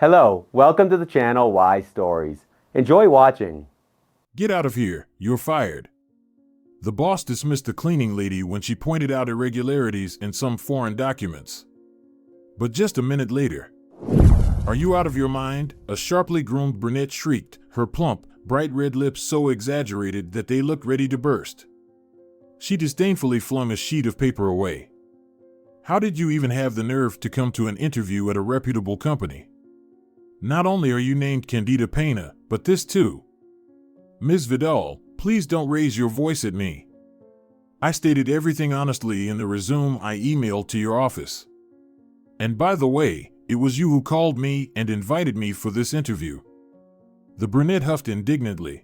Hello, welcome to the channel Why Stories. Enjoy watching. Get out of here, you're fired. The boss dismissed the cleaning lady when she pointed out irregularities in some foreign documents. But just a minute later, "Are you out of your mind?" a sharply groomed brunette shrieked, her plump, bright red lips so exaggerated that they looked ready to burst. She disdainfully flung a sheet of paper away. "How did you even have the nerve to come to an interview at a reputable company? Not only are you named Candida Pena, but this too. Ms. Vidal, please don't raise your voice at me. I stated everything honestly in the resume I emailed to your office. And by the way, it was you who called me and invited me for this interview." The brunette huffed indignantly.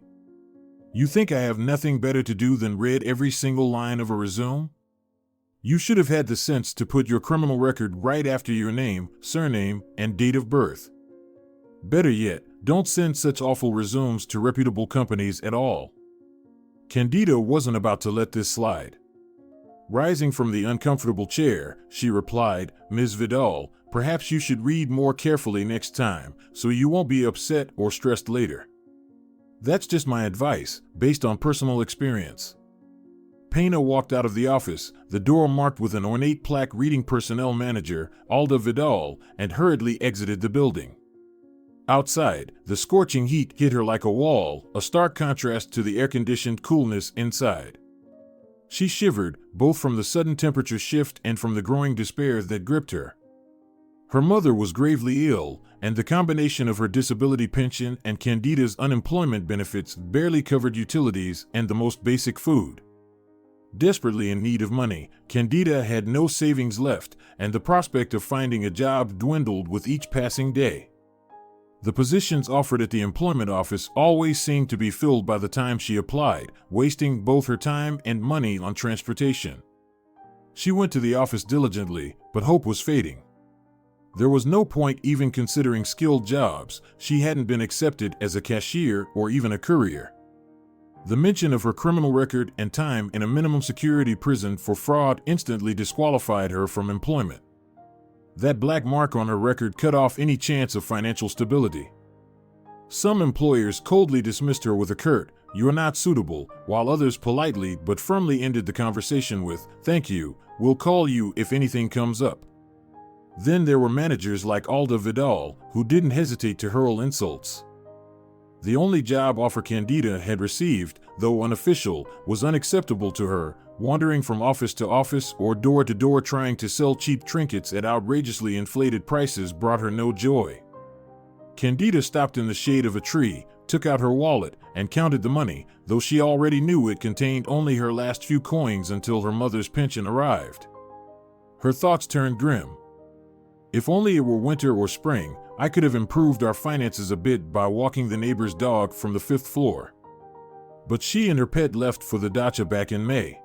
"You think I have nothing better to do than read every single line of a resume? You should have had the sense to put your criminal record right after your name, surname, and date of birth. Better yet, don't send such awful resumes to reputable companies at all." Candida wasn't about to let this slide. Rising from the uncomfortable chair, she replied, "Ms. Vidal, perhaps you should read more carefully next time, so you won't be upset or stressed later. That's just my advice, based on personal experience." Pena walked out of the office, the door marked with an ornate plaque reading personnel manager, Alda Vidal, and hurriedly exited the building. Outside, the scorching heat hit her like a wall, a stark contrast to the air-conditioned coolness inside. She shivered, both from the sudden temperature shift and from the growing despair that gripped her. Her mother was gravely ill, and the combination of her disability pension and Candida's unemployment benefits barely covered utilities and the most basic food. Desperately in need of money, Candida had no savings left, and the prospect of finding a job dwindled with each passing day. The positions offered at the employment office always seemed to be filled by the time she applied, wasting both her time and money on transportation. She went to the office diligently, but hope was fading. There was no point even considering skilled jobs. She hadn't been accepted as a cashier or even a courier. The mention of her criminal record and time in a minimum security prison for fraud instantly disqualified her from employment. That black mark on her record cut off any chance of financial stability. Some employers coldly dismissed her with a curt, "You're not suitable," while others politely but firmly ended the conversation with, "Thank you, we'll call you if anything comes up." Then there were managers like Alda Vidal, who didn't hesitate to hurl insults. The only job offer Candida had received, though unofficial, was unacceptable to her. Wandering from office to office or door to door trying to sell cheap trinkets at outrageously inflated prices brought her no joy. Candida stopped in the shade of a tree, took out her wallet, and counted the money, though she already knew it contained only her last few coins until her mother's pension arrived. Her thoughts turned grim. "If only it were winter or spring, I could have improved our finances a bit by walking the neighbor's dog from the 5th floor." But she and her pet left for the dacha back in May.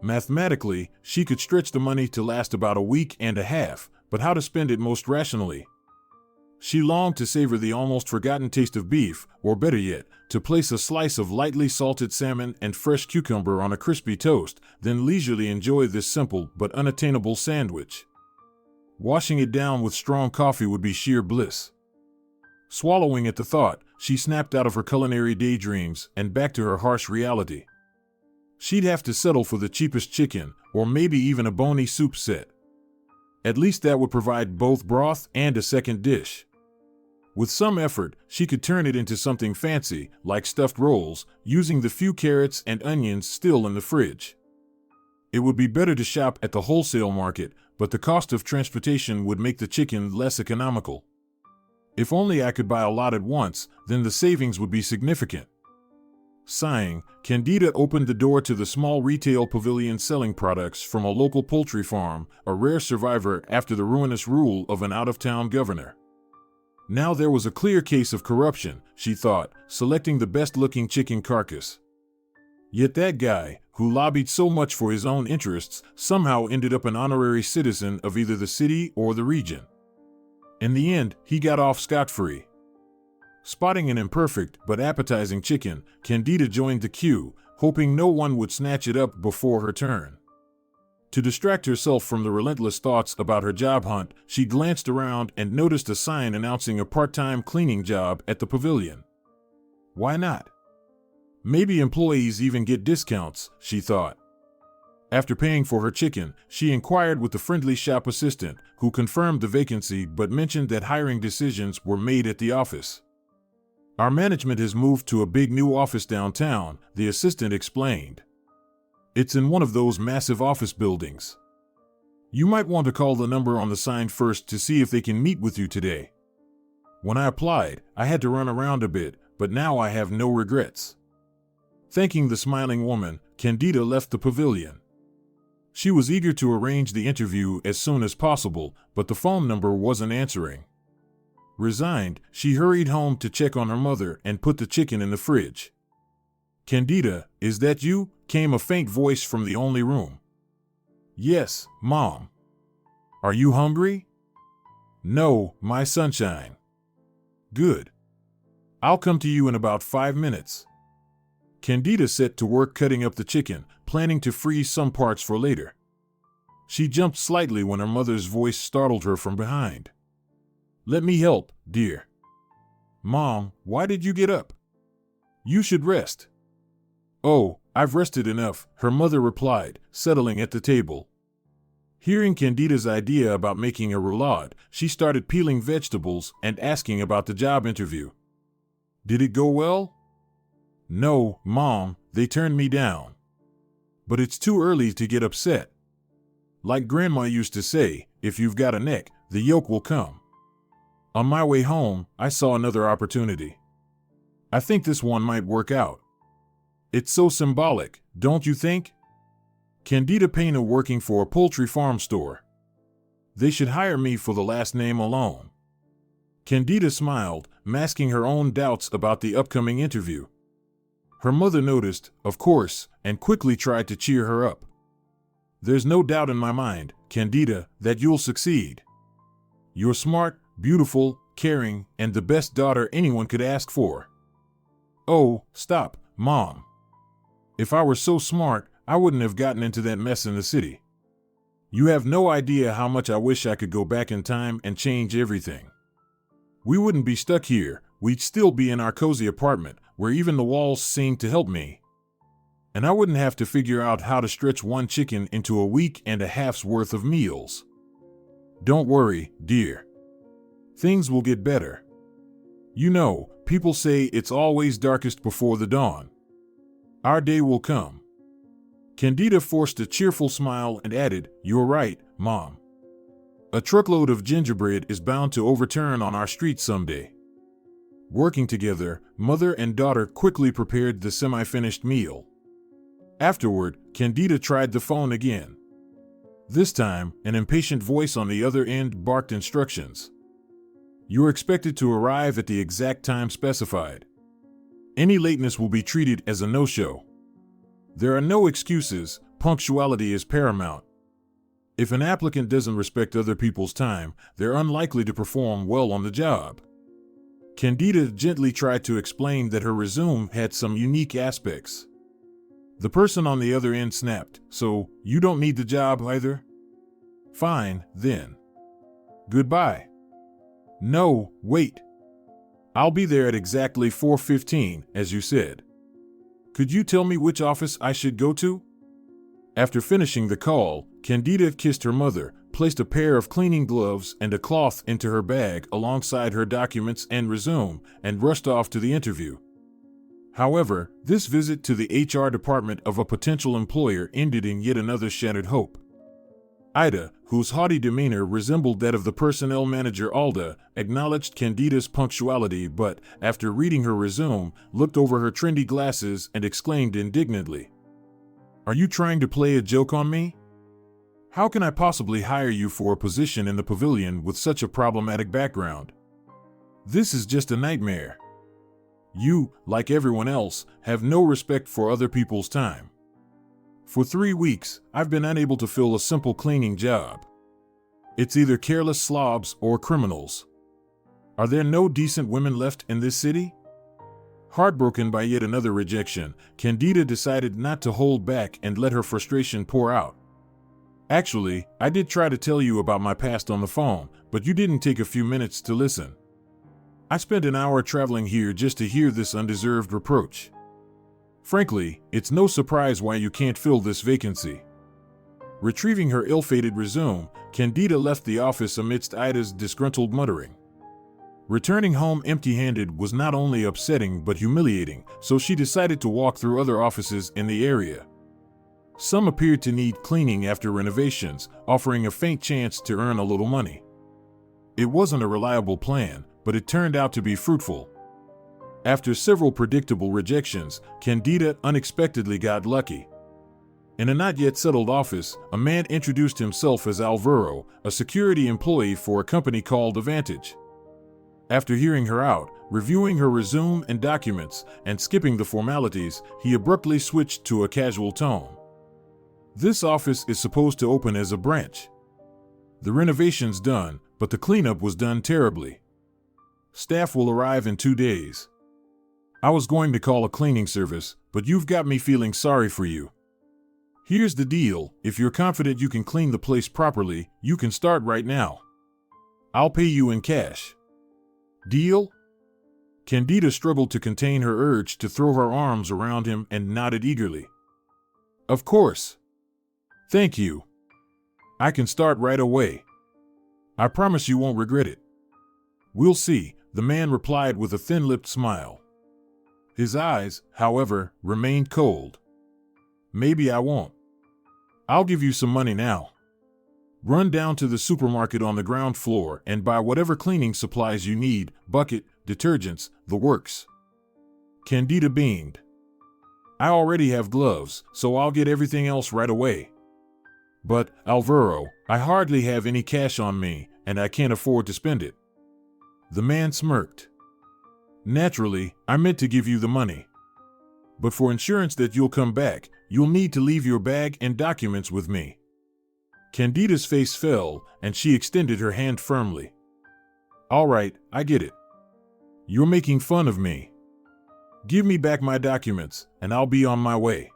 Mathematically, she could stretch the money to last about a week and a half, but how to spend it most rationally? She longed to savor the almost forgotten taste of beef, or better yet, to place a slice of lightly salted salmon and fresh cucumber on a crispy toast, then leisurely enjoy this simple but unattainable sandwich. Washing it down with strong coffee would be sheer bliss. Swallowing at the thought, she snapped out of her culinary daydreams and back to her harsh reality. She'd have to settle for the cheapest chicken, or maybe even a bony soup set. At least that would provide both broth and a second dish. With some effort, she could turn it into something fancy, like stuffed rolls, using the few carrots and onions still in the fridge. It would be better to shop at the wholesale market, but the cost of transportation would make the chicken less economical. If only I could buy a lot at once, then the savings would be significant. Sighing, Candida opened the door to the small retail pavilion selling products from a local poultry farm, a rare survivor after the ruinous rule of an out-of-town governor. Now there was a clear case of corruption, she thought, selecting the best-looking chicken carcass. Yet that guy, who lobbied so much for his own interests, somehow ended up an honorary citizen of either the city or the region. In the end, he got off scot-free. Spotting an imperfect but appetizing chicken, Candida joined the queue, hoping no one would snatch it up before her turn. To distract herself from the relentless thoughts about her job hunt, she glanced around and noticed a sign announcing a part-time cleaning job at the pavilion. Why not? Maybe employees even get discounts, she thought. After paying for her chicken, she inquired with the friendly shop assistant, who confirmed the vacancy but mentioned that hiring decisions were made at the office. Our management has moved to a big new office downtown, the assistant explained. It's in one of those massive office buildings. You might want to call the number on the sign first to see if they can meet with you today. When I applied, I had to run around a bit, but now I have no regrets. Thanking the smiling woman, Candida left the pavilion. She was eager to arrange the interview as soon as possible, but the phone number wasn't answering. Resigned, she hurried home to check on her mother and put the chicken in the fridge. Candida, is that you? Came a faint voice from the only room. Yes, Mom. Are you hungry? No, my sunshine. Good. I'll come to you in about 5 minutes. Candida set to work cutting up the chicken, planning to freeze some parts for later. She jumped slightly when her mother's voice startled her from behind. Let me help, dear. Mom, why did you get up? You should rest. Oh, I've rested enough, her mother replied, settling at the table. Hearing Candida's idea about making a roulade, she started peeling vegetables and asking about the job interview. Did it go well? No, Mom, they turned me down. But it's too early to get upset. Like Grandma used to say, if you've got a neck, the yolk will come. On my way home, I saw another opportunity. I think this one might work out. It's so symbolic, don't you think? Candida Payne working for a poultry farm store. They should hire me for the last name alone. Candida smiled, masking her own doubts about the upcoming interview. Her mother noticed, of course, and quickly tried to cheer her up. There's no doubt in my mind, Candida, that you'll succeed. You're smart, beautiful, caring, and the best daughter anyone could ask for. Oh, stop, Mom. If I were so smart, I wouldn't have gotten into that mess in the city. You have no idea how much I wish I could go back in time and change everything. We wouldn't be stuck here, we'd still be in our cozy apartment, where even the walls seem to help me. And I wouldn't have to figure out how to stretch one chicken into a week and a half's worth of meals. Don't worry, dear. Things will get better. You know, people say it's always darkest before the dawn. Our day will come. Candida forced a cheerful smile and added, You're right, Mom. A truckload of gingerbread is bound to overturn on our street someday. Working together, mother and daughter quickly prepared the semi-finished meal. Afterward, Candida tried the phone again. This time, an impatient voice on the other end barked instructions. You're expected to arrive at the exact time specified. Any lateness will be treated as a no-show. There are no excuses, punctuality is paramount. If an applicant doesn't respect other people's time, they're unlikely to perform well on the job. Candida gently tried to explain that her resume had some unique aspects. The person on the other end snapped, So, you don't need the job either? Fine, then. Goodbye. No, wait. I'll be there at exactly 4:15, as you said. Could you tell me which office I should go to? After finishing the call, Candida kissed her mother, placed a pair of cleaning gloves and a cloth into her bag alongside her documents and resume, and rushed off to the interview. However, this visit to the HR department of a potential employer ended in yet another shattered hope. Ida, whose haughty demeanor resembled that of the personnel manager Alda, acknowledged Candida's punctuality but, after reading her resume, looked over her trendy glasses and exclaimed indignantly, Are you trying to play a joke on me? How can I possibly hire you for a position in the pavilion with such a problematic background? This is just a nightmare. You, like everyone else, have no respect for other people's time. For 3 weeks, I've been unable to fill a simple cleaning job. It's either careless slobs or criminals. Are there no decent women left in this city? Heartbroken by yet another rejection, Candida decided not to hold back and let her frustration pour out. Actually, I did try to tell you about my past on the phone, but you didn't take a few minutes to listen. I spent an hour traveling here just to hear this undeserved reproach. Frankly, it's no surprise why you can't fill this vacancy. Retrieving her ill-fated resume, Candida left the office amidst Ida's disgruntled muttering. Returning home empty-handed was not only upsetting but humiliating, so she decided to walk through other offices in the area. Some appeared to need cleaning after renovations, offering a faint chance to earn a little money. It wasn't a reliable plan, but it turned out to be fruitful. After several predictable rejections, Candida unexpectedly got lucky. In a not yet settled office, a man introduced himself as Alvaro, a security employee for a company called Advantage. After hearing her out, reviewing her resume and documents, and skipping the formalities, he abruptly switched to a casual tone. This office is supposed to open as a branch. The renovation's done, but the cleanup was done terribly. Staff will arrive in 2 days. I was going to call a cleaning service, but you've got me feeling sorry for you. Here's the deal, if you're confident you can clean the place properly, you can start right now. I'll pay you in cash. Deal? Candida struggled to contain her urge to throw her arms around him and nodded eagerly. Of course. Thank you. I can start right away. I promise you won't regret it. We'll see, the man replied with a thin-lipped smile. His eyes, however, remained cold. Maybe I won't. I'll give you some money now. Run down to the supermarket on the ground floor and buy whatever cleaning supplies you need, bucket, detergents, the works. Candida beamed. I already have gloves, so I'll get everything else right away. But, Alvaro, I hardly have any cash on me, and I can't afford to spend it. The man smirked. Naturally, I meant to give you the money. But for insurance that you'll come back, you'll need to leave your bag and documents with me. Candida's face fell, and she extended her hand firmly. All right, I get it. You're making fun of me. Give me back my documents, and I'll be on my way.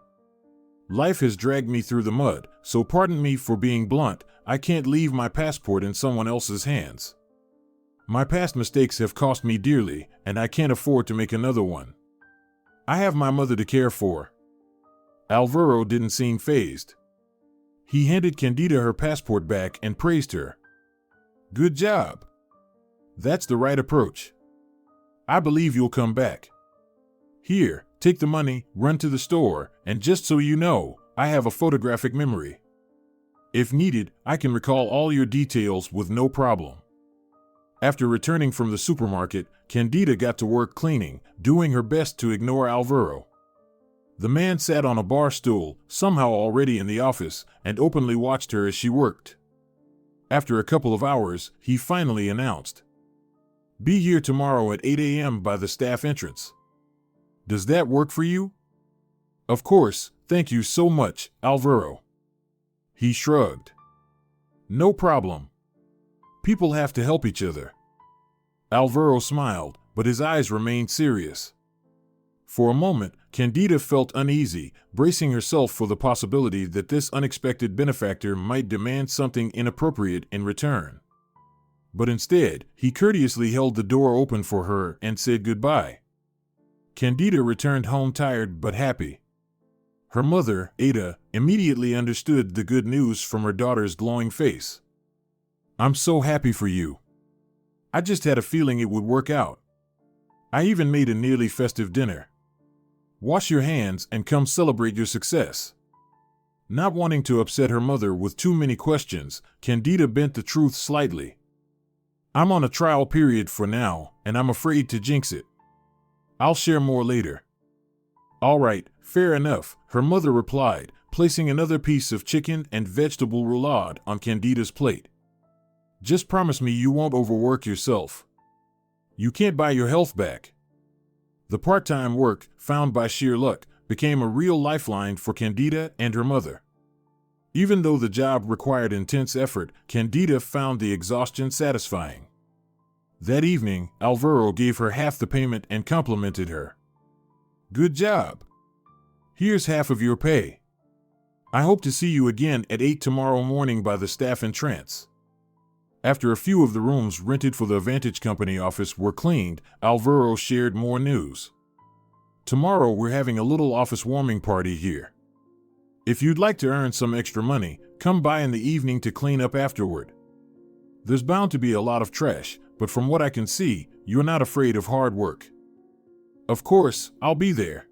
Life has dragged me through the mud, so pardon me for being blunt, I can't leave my passport in someone else's hands. My past mistakes have cost me dearly, and I can't afford to make another one. I have my mother to care for. Alvaro didn't seem fazed. He handed Candida her passport back and praised her. Good job. That's the right approach. I believe you'll come back. Here, take the money, run to the store, and just so you know, I have a photographic memory. If needed, I can recall all your details with no problem. After returning from the supermarket, Candida got to work cleaning, doing her best to ignore Alvaro. The man sat on a bar stool, somehow already in the office, and openly watched her as she worked. After a couple of hours, he finally announced, "Be here tomorrow at 8 a.m. by the staff entrance. Does that work for you?" "Of course, thank you so much, Alvaro." He shrugged. "No problem. People have to help each other." Alvaro smiled, but his eyes remained serious. For a moment, Candida felt uneasy, bracing herself for the possibility that this unexpected benefactor might demand something inappropriate in return. But instead, he courteously held the door open for her and said goodbye. Candida returned home tired but happy. Her mother, Ada, immediately understood the good news from her daughter's glowing face. "I'm so happy for you. I just had a feeling it would work out. I even made a nearly festive dinner. Wash your hands and come celebrate your success." Not wanting to upset her mother with too many questions, Candida bent the truth slightly. "I'm on a trial period for now, and I'm afraid to jinx it. I'll share more later." "All right, fair enough," her mother replied, placing another piece of chicken and vegetable roulade on Candida's plate. "Just promise me you won't overwork yourself. You can't buy your health back." The part-time work, found by sheer luck, became a real lifeline for Candida and her mother. Even though the job required intense effort, Candida found the exhaustion satisfying. That evening, Alvaro gave her half the payment and complimented her. "Good job. Here's half of your pay." I hope to see you again at 8 tomorrow morning by the staff entrance. After a few of the rooms rented for the Vantage Company office were cleaned, Alvaro shared more news. Tomorrow we're having a little office warming party here. If you'd like to earn some extra money, come by in the evening to clean up afterward. There's bound to be a lot of trash, but from what I can see, you're not afraid of hard work. Of course, I'll be there,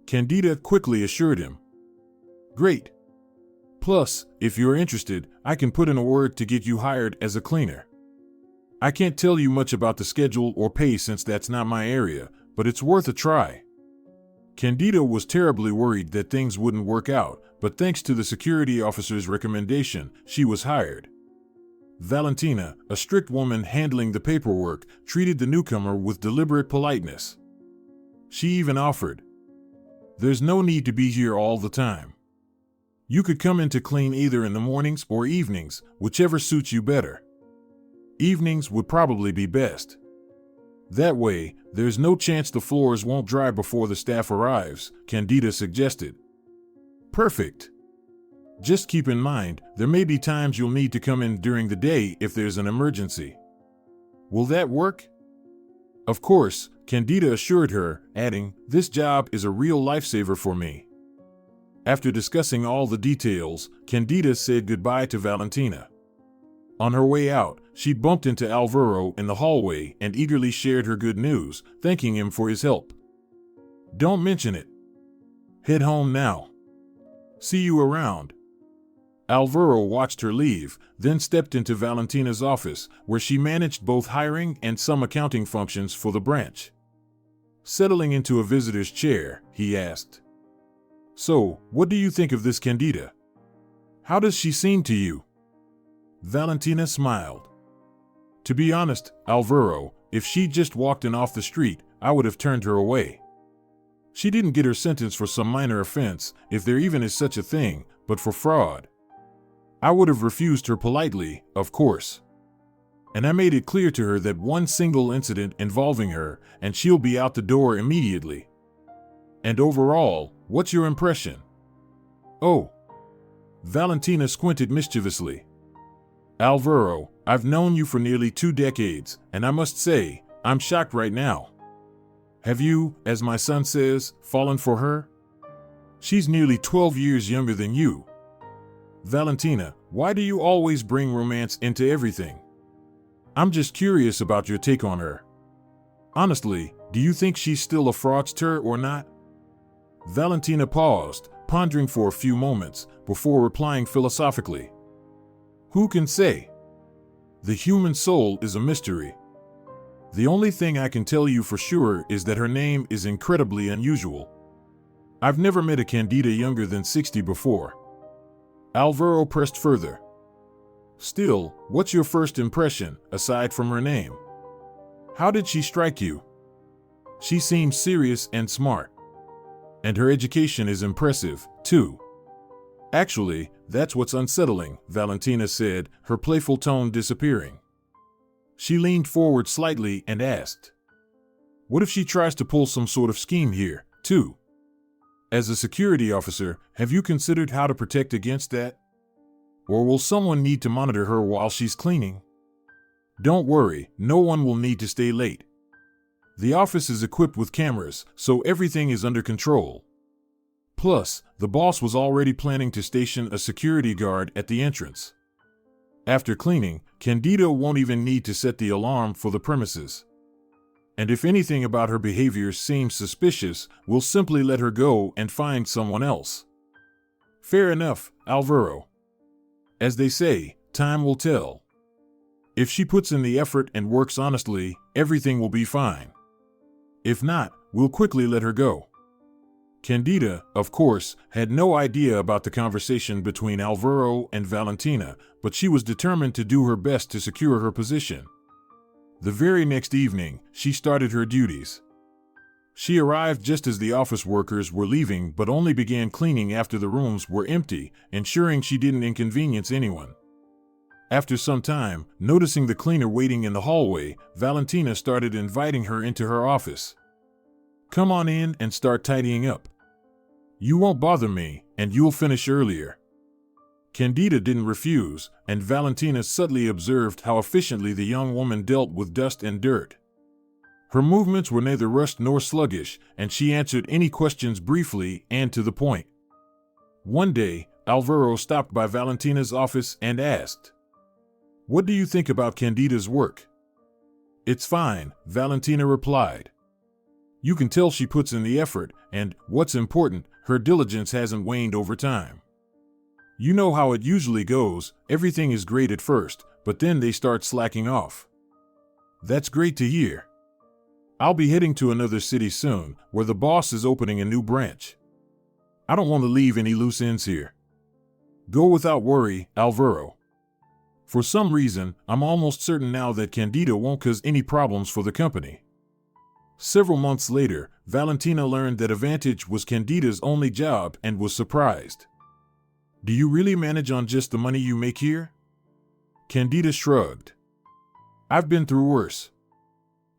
Candida quickly assured him. Great. Plus, if you're interested, I can put in a word to get you hired as a cleaner. I can't tell you much about the schedule or pay since that's not my area, but it's worth a try. Candida was terribly worried that things wouldn't work out, but thanks to the security officer's recommendation, she was hired. Valentina, a strict woman handling the paperwork, treated the newcomer with deliberate politeness. She even offered, "There's no need to be here all the time. You could come in to clean either in the mornings or evenings, whichever suits you better. Evenings would probably be best. That way, there's no chance the floors won't dry before the staff arrives," Candida suggested. Perfect. Just keep in mind, there may be times you'll need to come in during the day if there's an emergency. Will that work? Of course, Candida assured her, adding, "This job is a real lifesaver for me." After discussing all the details, Candida said goodbye to Valentina. On her way out, she bumped into Alvaro in the hallway and eagerly shared her good news, thanking him for his help. "Don't mention it. Head home now. See you around." Alvaro watched her leave, then stepped into Valentina's office, where she managed both hiring and some accounting functions for the branch. Settling into a visitor's chair, he asked, "So, what do you think of this Candida? How does she seem to you?" Valentina smiled. "To be honest, Alvaro, if she'd just walked in off the street, I would have turned her away. She didn't get her sentence for some minor offense, if there even is such a thing, but for fraud. I would have refused her politely, of course. And I made it clear to her that one single incident involving her, and she'll be out the door immediately. And overall, what's your impression?" "Oh." Valentina squinted mischievously. "Alvaro, I've known you for nearly 2 decades, and I must say, I'm shocked right now. Have you, as my son says, fallen for her? She's nearly 12 years younger than you. Valentina, why do you always bring romance into everything? I'm just curious about your take on her. Honestly, do you think she's still a fraudster or not?" Valentina paused, pondering for a few moments, before replying philosophically. "Who can say? The human soul is a mystery. The only thing I can tell you for sure is that her name is incredibly unusual. I've never met a Candida younger than 60 before." Alvaro pressed further. "Still, what's your first impression, aside from her name? How did she strike you? She seems serious and smart. And her education is impressive, too." "Actually, that's what's unsettling," Valentina said, her playful tone disappearing. She leaned forward slightly and asked, "What if she tries to pull some sort of scheme here, too? As a security officer, have you considered how to protect against that? Or will someone need to monitor her while she's cleaning?" "Don't worry, no one will need to stay late. The office is equipped with cameras, so everything is under control. Plus, the boss was already planning to station a security guard at the entrance. After cleaning, Candida won't even need to set the alarm for the premises. And if anything about her behavior seems suspicious, we'll simply let her go and find someone else." "Fair enough, Alvaro. As they say, time will tell. If she puts in the effort and works honestly, everything will be fine. If not, we'll quickly let her go." Candida, of course, had no idea about the conversation between Alvaro and Valentina, but she was determined to do her best to secure her position. The very next evening, she started her duties. She arrived just as the office workers were leaving but only began cleaning after the rooms were empty, ensuring she didn't inconvenience anyone. After some time, noticing the cleaner waiting in the hallway, Valentina started inviting her into her office. "Come on in and start tidying up. You won't bother me, and you'll finish earlier. Candida didn't refuse, and Valentina subtly observed how efficiently the young woman dealt with dust and dirt. Her movements were neither rushed nor sluggish, and she answered any questions briefly and to the point. One day, Alvaro stopped by Valentina's office and asked, "What do you think about Candida's work?" "It's fine," Valentina replied. "You can tell she puts in the effort, and, what's important, her diligence hasn't waned over time. You know how it usually goes, everything is great at first, but then they start slacking off." "That's great to hear. I'll be heading to another city soon, where the boss is opening a new branch. I don't want to leave any loose ends here." "Go without worry, Alvaro. For some reason, I'm almost certain now that Candida won't cause any problems for the company." Several months later, Valentina learned that Advantage was Candida's only job and was surprised. "Do you really manage on just the money you make here?" Candida shrugged. "I've been through worse.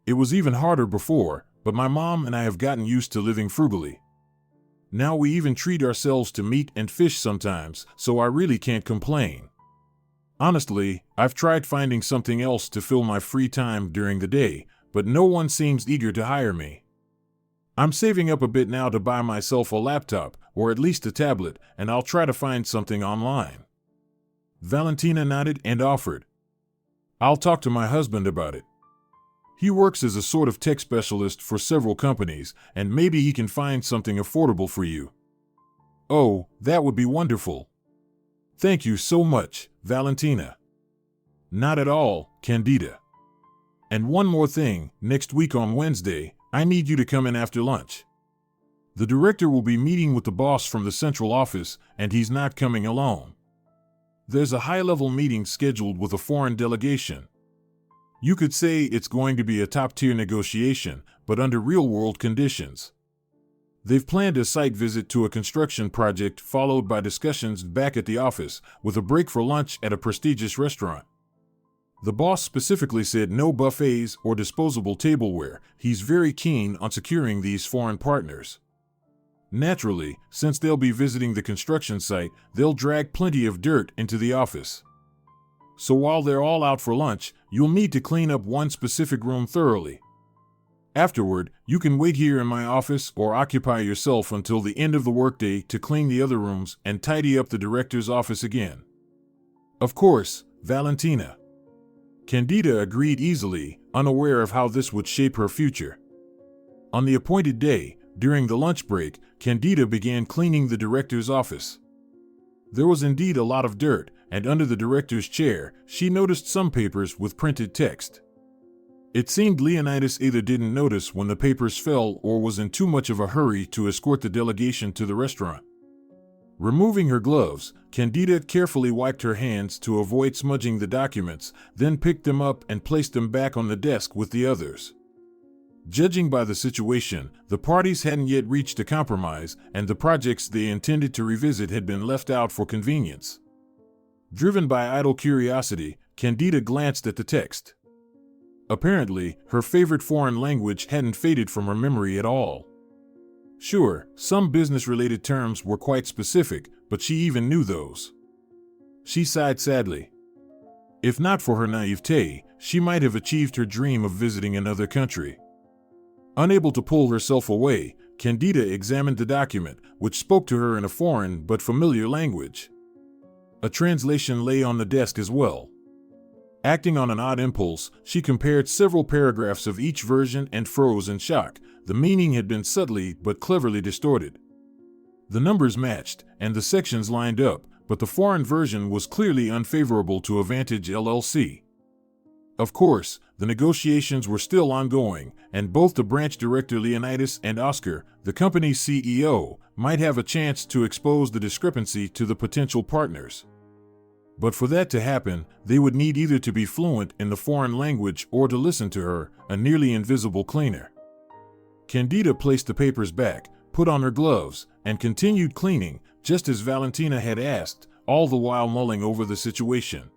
It was even harder before, but my mom and I have gotten used to living frugally. Now we even treat ourselves to meat and fish sometimes, so I really can't complain. Honestly, I've tried finding something else to fill my free time during the day, but no one seems eager to hire me. I'm saving up a bit now to buy myself a laptop, or at least a tablet, and I'll try to find something online." Valentina nodded and offered, "I'll talk to my husband about it. He works as a sort of tech specialist for several companies, and maybe he can find something affordable for you." "Oh, that would be wonderful. Thank you so much, Valentina." "Not at all, Candida. And one more thing, next week on Wednesday, I need you to come in after lunch. The director will be meeting with the boss from the central office, and he's not coming alone. There's a high-level meeting scheduled with a foreign delegation. You could say it's going to be a top-tier negotiation, but under real-world conditions. They've planned a site visit to a construction project followed by discussions back at the office, with a break for lunch at a prestigious restaurant. The boss specifically said no buffets or disposable tableware. He's very keen on securing these foreign partners. Naturally, since they'll be visiting the construction site, they'll drag plenty of dirt into the office. So while they're all out for lunch, you'll need to clean up one specific room thoroughly. Afterward, you can wait here in my office or occupy yourself until the end of the workday to clean the other rooms and tidy up the director's office again." "Of course, Valentina." Candida agreed easily, unaware of how this would shape her future. On the appointed day, during the lunch break, Candida began cleaning the director's office. There was indeed a lot of dirt, and under the director's chair, she noticed some papers with printed text. It seemed Leonidas either didn't notice when the papers fell or was in too much of a hurry to escort the delegation to the restaurant. Removing her gloves, Candida carefully wiped her hands to avoid smudging the documents, then picked them up and placed them back on the desk with the others. Judging by the situation, the parties hadn't yet reached a compromise, and the projects they intended to revisit had been left out for convenience. Driven by idle curiosity, Candida glanced at the text. Apparently, her favorite foreign language hadn't faded from her memory at all. Sure, some business-related terms were quite specific, but she even knew those. She sighed sadly. If not for her naivete, she might have achieved her dream of visiting another country. Unable to pull herself away, Candida examined the document, which spoke to her in a foreign but familiar language. A translation lay on the desk as well. Acting on an odd impulse, she compared several paragraphs of each version and froze in shock. The meaning had been subtly but cleverly distorted. The numbers matched, and the sections lined up, but the foreign version was clearly unfavorable to Advantage LLC. Of course, the negotiations were still ongoing, and both the branch director Leonidas and Oscar, the company's CEO, might have a chance to expose the discrepancy to the potential partners. But for that to happen, they would need either to be fluent in the foreign language or to listen to her, a nearly invisible cleaner. Candida placed the papers back, put on her gloves, and continued cleaning, just as Valentina had asked, all the while mulling over the situation.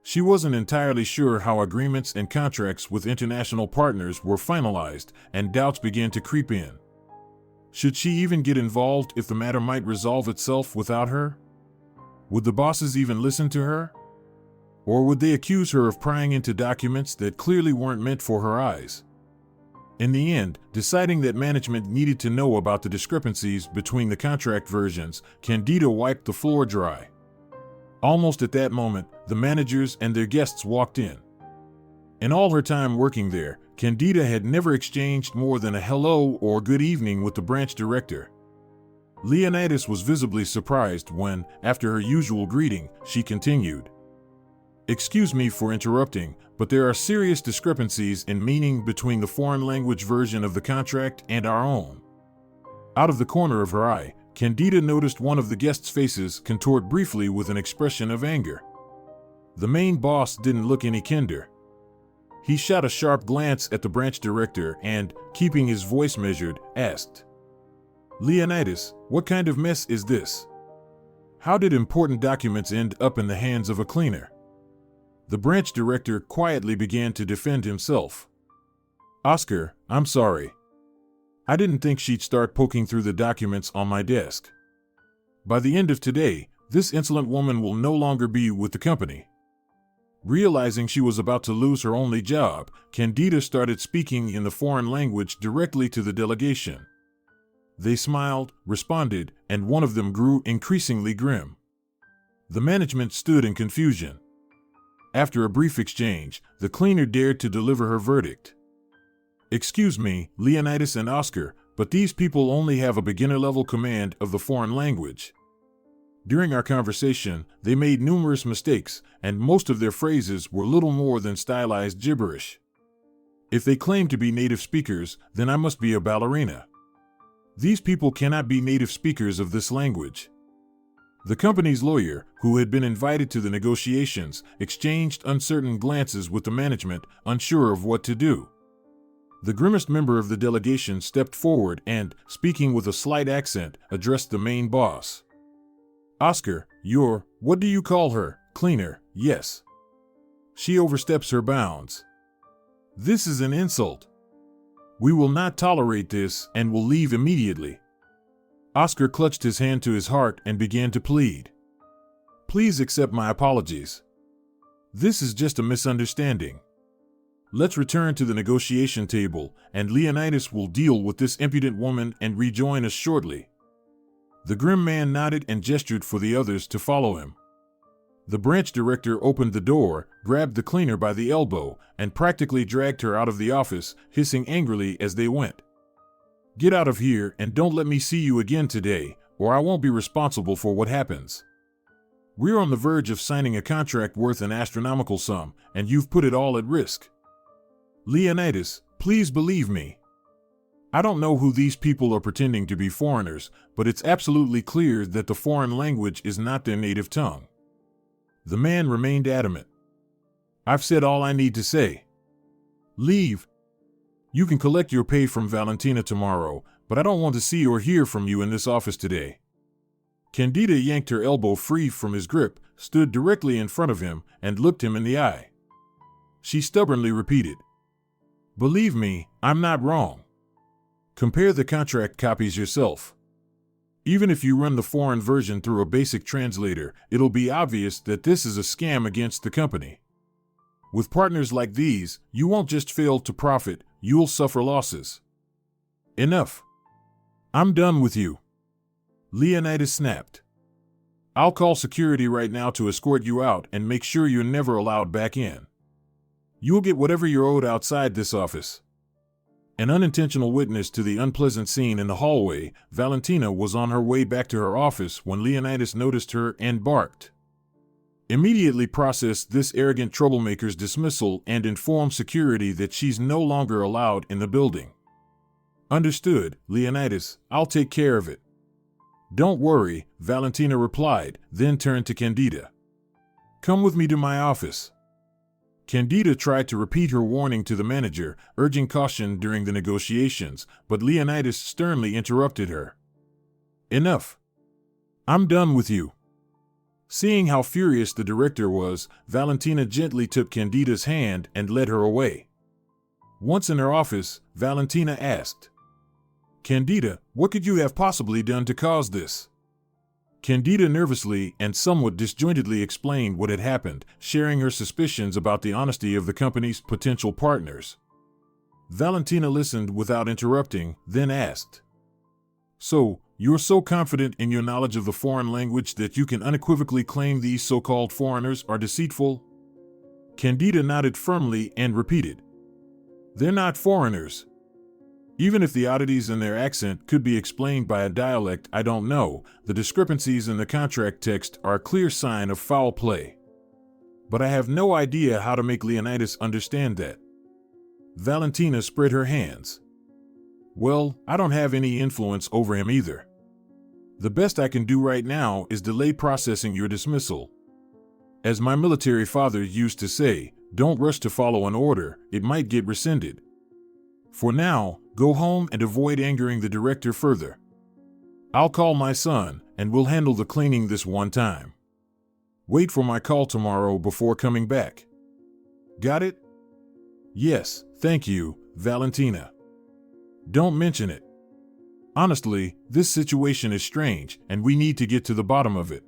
She wasn't entirely sure how agreements and contracts with international partners were finalized, and doubts began to creep in. Should she even get involved if the matter might resolve itself without her? Would the bosses even listen to her? Or would they accuse her of prying into documents that clearly weren't meant for her eyes? In the end, deciding that management needed to know about the discrepancies between the contract versions, Candida wiped the floor dry. Almost at that moment, the managers and their guests walked in. In all her time working there, Candida had never exchanged more than a hello or good evening with the branch director. Leonidas was visibly surprised when, after her usual greeting, she continued. "Excuse me for interrupting, but there are serious discrepancies in meaning between the foreign language version of the contract and our own." Out of the corner of her eye, Candida noticed one of the guests' faces contort briefly with an expression of anger. The main boss didn't look any kinder. He shot a sharp glance at the branch director and, keeping his voice measured, asked, "Leonidas, what kind of mess is this? How did important documents end up in the hands of a cleaner?" The branch director quietly began to defend himself. "Oscar, I'm sorry. I didn't think she'd start poking through the documents on my desk. By the end of today, this insolent woman will no longer be with the company." Realizing she was about to lose her only job, Candida started speaking in the foreign language directly to the delegation. They smiled, responded, and one of them grew increasingly grim. The management stood in confusion. After a brief exchange, the cleaner dared to deliver her verdict. "Excuse me, Leonidas and Oscar, but these people only have a beginner-level command of the foreign language. During our conversation, they made numerous mistakes, and most of their phrases were little more than stylized gibberish. If they claim to be native speakers, then I must be a ballerina. These people cannot be native speakers of this language." The company's lawyer, who had been invited to the negotiations, exchanged uncertain glances with the management, unsure of what to do. The grimmest member of the delegation stepped forward and, speaking with a slight accent, addressed the main boss. "Oscar, what do you call her, cleaner, yes. She oversteps her bounds. This is an insult. We will not tolerate this and will leave immediately." Oscar clutched his hand to his heart and began to plead. "Please accept my apologies. This is just a misunderstanding. Let's return to the negotiation table, and Leonidas will deal with this impudent woman and rejoin us shortly." The grim man nodded and gestured for the others to follow him. The branch director opened the door, grabbed the cleaner by the elbow, and practically dragged her out of the office, hissing angrily as they went. "Get out of here and don't let me see you again today, or I won't be responsible for what happens. We're on the verge of signing a contract worth an astronomical sum, and you've put it all at risk. Leonidas, please believe me. I don't know who these people are pretending to be foreigners, but it's absolutely clear that the foreign language is not their native tongue." The man remained adamant. "I've said all I need to say. Leave. You can collect your pay from Valentina tomorrow, but I don't want to see or hear from you in this office today." Candida yanked her elbow free from his grip, stood directly in front of him, and looked him in the eye. She stubbornly repeated, "Believe me, I'm not wrong. Compare the contract copies yourself. Even if you run the foreign version through a basic translator, it'll be obvious that this is a scam against the company. With partners like these, you won't just fail to profit, you'll suffer losses. Enough. I'm done with you." Leonidas snapped. "I'll call security right now to escort you out and make sure you're never allowed back in. You'll get whatever you're owed outside this office." An unintentional witness to the unpleasant scene in the hallway, Valentina was on her way back to her office when Leonidas noticed her and barked. "Immediately process this arrogant troublemaker's dismissal and inform security that she's no longer allowed in the building." "Understood, Leonidas, I'll take care of it." "Don't worry," Valentina replied, then turned to Candida. "Come with me to my office." Candida tried to repeat her warning to the manager, urging caution during the negotiations, but Leonidas sternly interrupted her. "Enough. I'm done with you." Seeing how furious the director was, Valentina gently took Candida's hand and led her away. Once in her office, Valentina asked, Candida, what could you have possibly done to cause this? Candida nervously and somewhat disjointedly explained what had happened, sharing her suspicions about the honesty of the company's potential partners. Valentina listened without interrupting, then asked, "So, you're so confident in your knowledge of the foreign language that you can unequivocally claim these so-called foreigners are deceitful?" Candida nodded firmly and repeated, "They're not foreigners. Even if the oddities in their accent could be explained by a dialect I don't know, the discrepancies in the contract text are a clear sign of foul play. But I have no idea how to make Leonidas understand that." Valentina spread her hands. "Well, I don't have any influence over him either. The best I can do right now is delay processing your dismissal. As my military father used to say, don't rush to follow an order, it might get rescinded. For now, go home and avoid angering the director further. I'll call my son, and we'll handle the cleaning this one time. Wait for my call tomorrow before coming back. Got it?" "Yes, thank you, Valentina. Don't mention it. Honestly, this situation is strange, and we need to get to the bottom of it."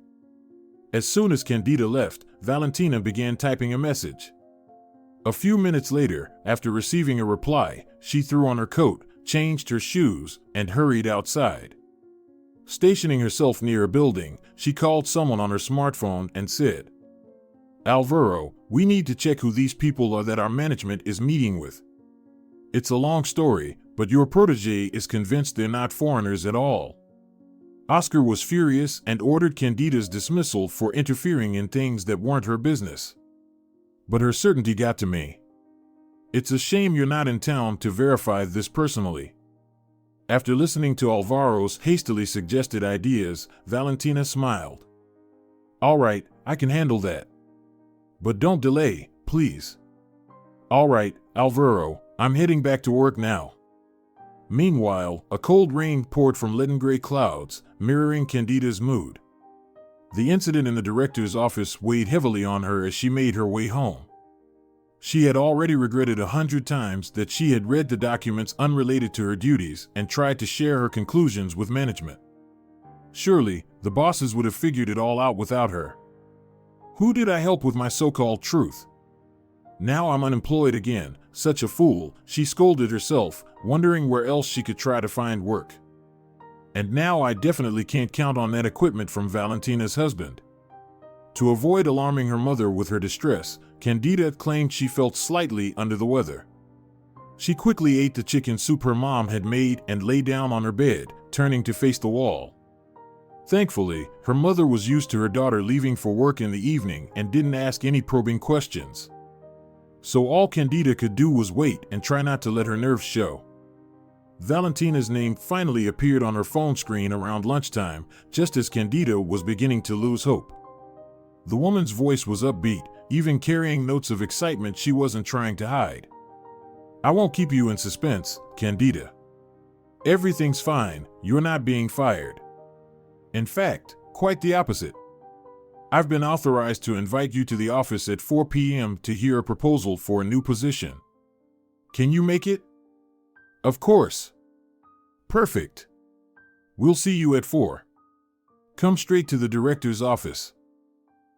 As soon as Candida left, Valentina began typing a message. A few minutes later, after receiving a reply, she threw on her coat, changed her shoes, and hurried outside. Stationing herself near a building, she called someone on her smartphone and said, "Alvaro, we need to check who these people are that our management is meeting with. It's a long story, but your protege is convinced they're not foreigners at all." Oscar was furious and ordered Candida's dismissal for interfering in things that weren't her business. But her certainty got to me. "It's a shame you're not in town to verify this personally." After listening to Alvaro's hastily suggested ideas, Valentina smiled. "All right, I can handle that. But don't delay, please." "All right, Alvaro, I'm heading back to work now." Meanwhile, a cold rain poured from leaden gray clouds, mirroring Candida's mood. The incident in the director's office weighed heavily on her as she made her way home. She had already regretted 100 times that she had read the documents unrelated to her duties and tried to share her conclusions with management. Surely, the bosses would have figured it all out without her. Who did I help with my so-called truth? Now I'm unemployed again, such a fool, she scolded herself, wondering where else she could try to find work. And now I definitely can't count on that equipment from Valentina's husband. To avoid alarming her mother with her distress, Candida claimed she felt slightly under the weather. She quickly ate the chicken soup her mom had made and lay down on her bed, turning to face the wall. Thankfully, her mother was used to her daughter leaving for work in the evening and didn't ask any probing questions. So all Candida could do was wait and try not to let her nerves show. Valentina's name finally appeared on her phone screen around lunchtime, just as Candida was beginning to lose hope. The woman's voice was upbeat, even carrying notes of excitement she wasn't trying to hide. "I won't keep you in suspense, Candida. Everything's fine, you're not being fired. In fact, quite the opposite. I've been authorized to invite you to the office at 4 p.m. to hear a proposal for a new position. Can you make it?" "Of course." "Perfect. We'll see you at 4. Come straight to the director's office.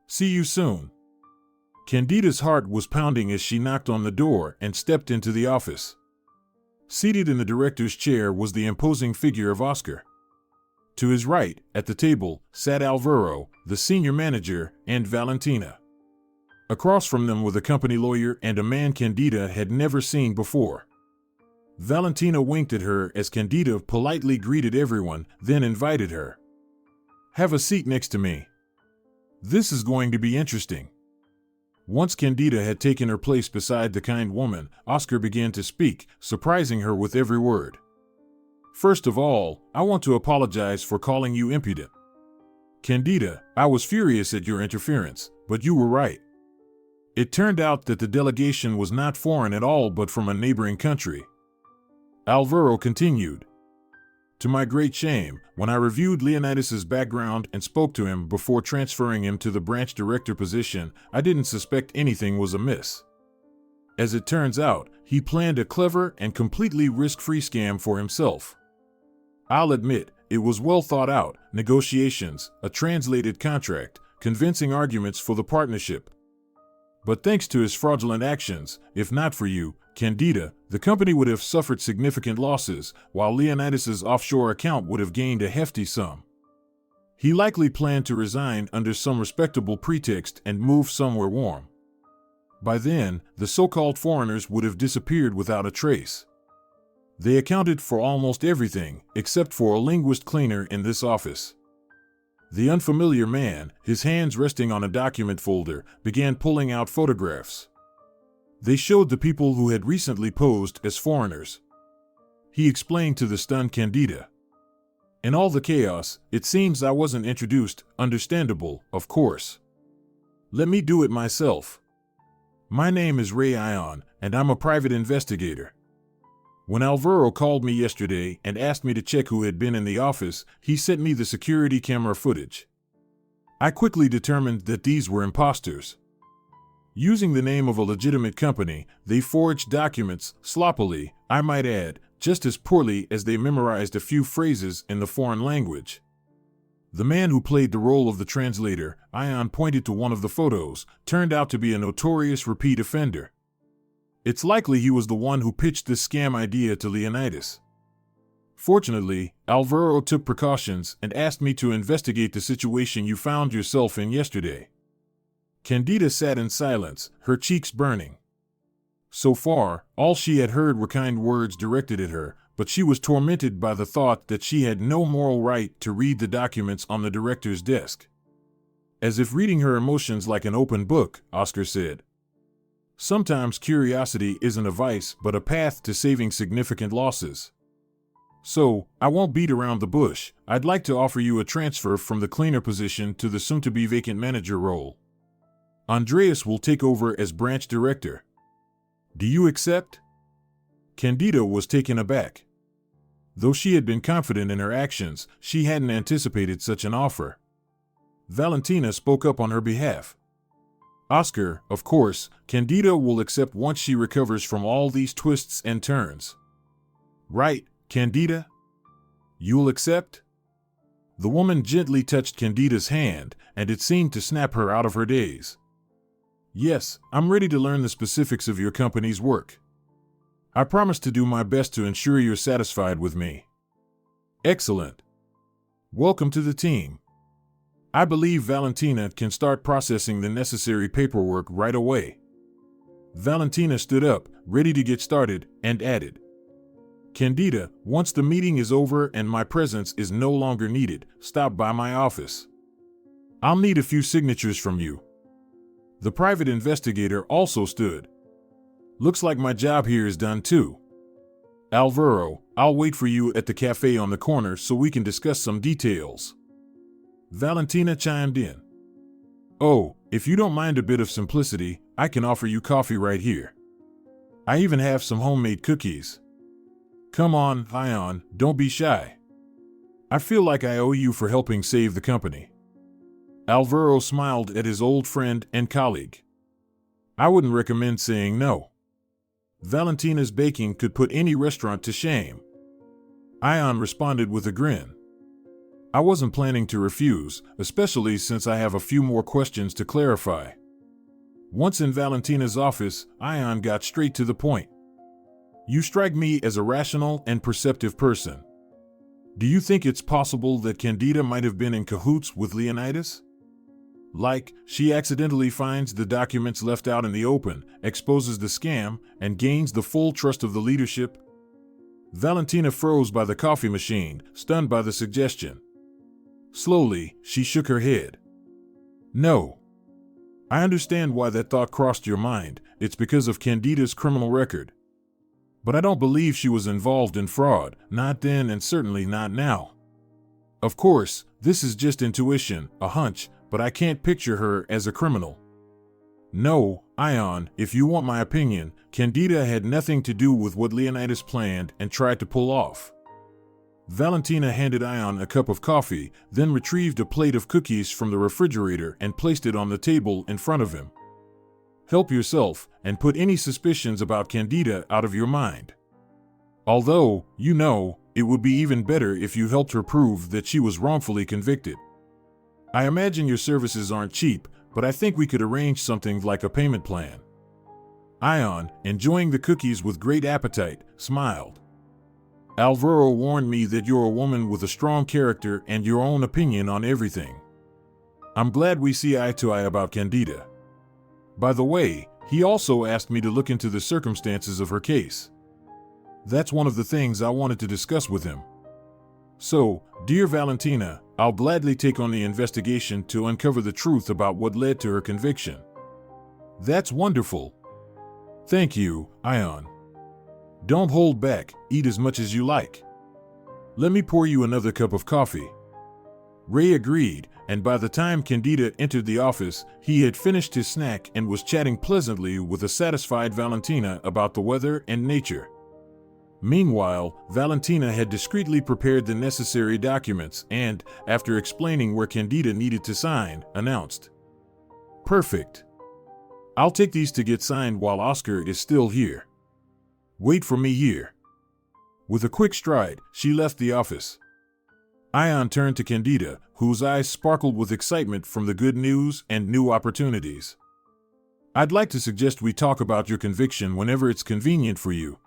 See you soon." Candida's heart was pounding as she knocked on the door and stepped into the office. Seated in the director's chair was the imposing figure of Oscar. To his right, at the table, sat Alvaro, the senior manager, and Valentina. Across from them were the company lawyer and a man Candida had never seen before. Valentina winked at her as Candida politely greeted everyone, then invited her. "Have a seat next to me. This is going to be interesting." Once Candida had taken her place beside the kind woman, Oscar began to speak, surprising her with every word. "First of all, I want to apologize for calling you impudent. Candida, I was furious at your interference, but you were right. It turned out that the delegation was not foreign at all but from a neighboring country." Alvaro continued. "To my great shame, when I reviewed Leonidas's background and spoke to him before transferring him to the branch director position, I didn't suspect anything was amiss. As it turns out, he planned a clever and completely risk-free scam for himself. I'll admit, it was well thought out, negotiations, a translated contract, convincing arguments for the partnership. But thanks to his fraudulent actions, if not for you, Candida, the company would have suffered significant losses, while Leonidas's offshore account would have gained a hefty sum. He likely planned to resign under some respectable pretext and move somewhere warm. By then, the so-called foreigners would have disappeared without a trace. They accounted for almost everything, except for a linguist cleaner in this office. The unfamiliar man, his hands resting on a document folder, began pulling out photographs. They showed the people who had recently posed as foreigners. He explained to the stunned Candida. In all the chaos, it seems I wasn't introduced, understandable, of course. Let me do it myself. My name is Ray Ion, and I'm a private investigator. When Alvaro called me yesterday and asked me to check who had been in the office, he sent me the security camera footage. I quickly determined that these were imposters. Using the name of a legitimate company, they forged documents, sloppily, I might add, just as poorly as they memorized a few phrases in the foreign language. The man who played the role of the translator, Ion pointed to one of the photos, turned out to be a notorious repeat offender. It's likely he was the one who pitched this scam idea to Leonidas. Fortunately, Alvaro took precautions and asked me to investigate the situation you found yourself in yesterday. Candida sat in silence, her cheeks burning. So far, all she had heard were kind words directed at her, but she was tormented by the thought that she had no moral right to read the documents on the director's desk. As if reading her emotions like an open book, Oscar said. Sometimes curiosity isn't a vice but a path to saving significant losses. So, I won't beat around the bush. I'd like to offer you a transfer from the cleaner position to the soon-to-be vacant manager role. Andreas will take over as branch director. Do you accept? Candida was taken aback. Though she had been confident in her actions, she hadn't anticipated such an offer. Valentina spoke up on her behalf. Oscar, of course, Candida will accept once she recovers from all these twists and turns. Right, Candida? You'll accept? The woman gently touched Candida's hand, and it seemed to snap her out of her daze. Yes, I'm ready to learn the specifics of your company's work. I promise to do my best to ensure you're satisfied with me. Excellent. Welcome to the team. I believe Valentina can start processing the necessary paperwork right away. Valentina stood up, ready to get started, and added, Candida, once the meeting is over and my presence is no longer needed, stop by my office. I'll need a few signatures from you. The private investigator also stood. Looks like my job here is done too. Alvaro, I'll wait for you at the cafe on the corner so we can discuss some details. Valentina chimed in. Oh, if you don't mind a bit of simplicity, I can offer you coffee right here. I even have some homemade cookies. Come on, Ion, don't be shy. I feel like I owe you for helping save the company. Alvaro smiled at his old friend and colleague. I wouldn't recommend saying no. Valentina's baking could put any restaurant to shame. Ion responded with a grin. I wasn't planning to refuse, especially since I have a few more questions to clarify. Once in Valentina's office, Ion got straight to the point. You strike me as a rational and perceptive person. Do you think it's possible that Candida might have been in cahoots with Leonidas? Like, she accidentally finds the documents left out in the open, exposes the scam, and gains the full trust of the leadership? Valentina froze by the coffee machine, stunned by the suggestion. Slowly, she shook her head. No. I understand why that thought crossed your mind. It's because of Candida's criminal record. But I don't believe she was involved in fraud, not then and certainly not now. Of course, this is just intuition, a hunch, but I can't picture her as a criminal. No, Ion, if you want my opinion, Candida had nothing to do with what Leonidas planned and tried to pull off. Valentina handed Ion a cup of coffee, then retrieved a plate of cookies from the refrigerator and placed it on the table in front of him. Help yourself, and put any suspicions about Candida out of your mind. Although, you know, It would be even better if you helped her prove that she was wrongfully convicted. I imagine your services aren't cheap, but I think we could arrange something like a payment plan." Ion, enjoying the cookies with great appetite, smiled. "Alvaro warned me that you're a woman with a strong character and your own opinion on everything. I'm glad we see eye to eye about Candida. By the way, he also asked me to look into the circumstances of her case. That's one of the things I wanted to discuss with him. So, dear Valentina, I'll gladly take on the investigation to uncover the truth about what led to her conviction." "That's wonderful. Thank you, Ion. Don't hold back, eat as much as you like. Let me pour you another cup of coffee." Ray agreed, and by the time Candida entered the office, he had finished his snack and was chatting pleasantly with a satisfied Valentina about the weather and nature. Meanwhile, Valentina had discreetly prepared the necessary documents and, after explaining where Candida needed to sign, announced, "Perfect. I'll take these to get signed while Oscar is still here. Wait for me here." With a quick stride, she left the office. Ion turned to Candida, whose eyes sparkled with excitement from the good news and new opportunities. "I'd like to suggest we talk about your conviction whenever it's convenient for you.